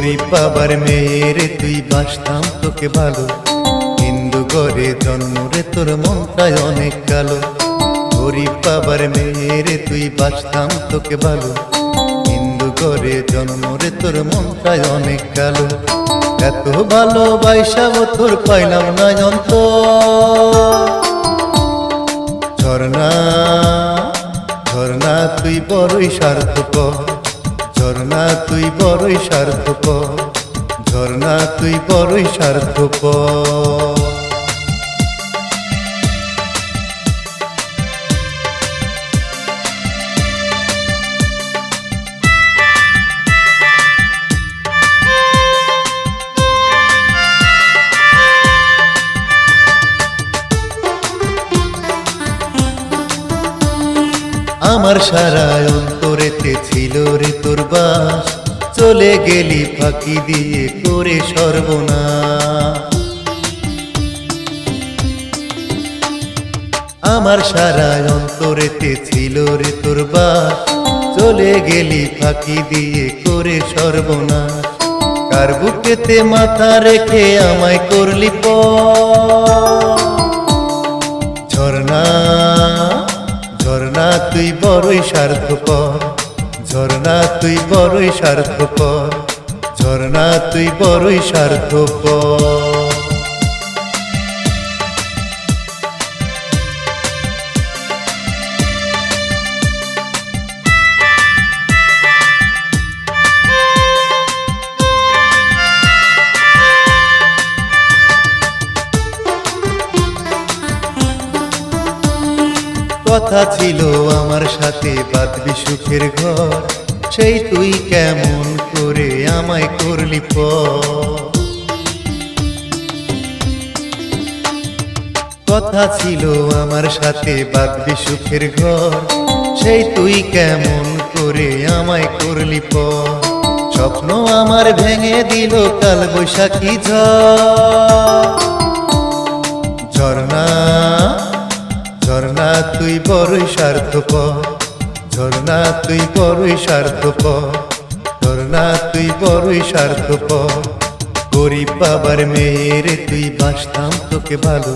গরিব বাবার মেয়েরে তুই বাসতাম তোকে ভালো, হিন্দু ঘরে জন্ম রে তোর মনটাই অনেক কালো। গরিব বাবার মেয়েরে তুই বাসতাম তোকে ভালো, হিন্দু ঘরে জন্ম রে তোর মনটাই অনেক কালো। এত ভালোবাসাও তোর পাইলাম না অন্তর। ঝর্ণা ঝর্ণা তুই বড়ই স্বার্থপর, ঝর্ণা তুই বড়ই স্বার্থপর, ঝর্ণা তুই বড়ই স্বার্থপর। আমার সারা অন্তরেতে ছিল রে তোর বাস, চলে গেলি ফাঁকি দিয়ে করে সর্বনাশ। আমার সারা অন্তরেতে ছিল রে তোর বাস, চলে গেলি ফাঁকি দিয়ে করে সর্বনাশ। কার বুকেতে মাথা রেখে আমায় করলি ঝর্ণা ঝর্ণা তুই বড়ই স্বার্থপর, ঝর্ণা তুই বড়ই স্বার্থপর, ঝর্ণা তুই বড়ই স্বার্থপর। কথা ছিল আমার সাথে বাঁধবি সুখের ঘর, সেই তুই কেমন করে আমায় করলি কথা ছিল আমার সাথে বাঁধবি সুখের ঘর, সেই তুই কেমন করে আমায় করলি স্বপ্ন আমার ভেঙে দিল কাল বৈশাখী ঝর্ণা ঝর্ণা তুই বড়ই স্বার্থপর, ঝর্ণা তুই বড়ই স্বার্থপর, ঝর্ণা তুই বড়ই স্বার্থপর। গরিব বাবার মেয়েরে তুই বাসতাম তোকে ভালো,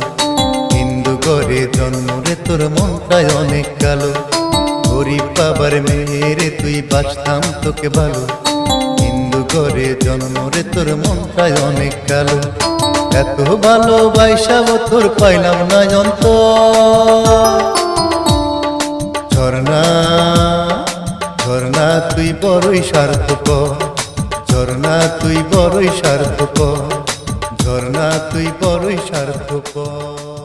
হিন্দু ঘরে জন্ম রে তোর মনটাই অনেক কালো। গরিব বাবার মেয়েরে তুই বাসতাম তোকে ভালো, হিন্দু ঘরে জন্ম রে তোর মনটাই অনেক কালো। এত ভালোবাসাও তোর পাইলাম না অন্তর। ঝর্ণা ঝর্ণা তুই বড়ই স্বার্থপর, ঝর্ণা তুই বড়ই স্বার্থপর, ঝর্ণা তুই বড়ই স্বার্থপর।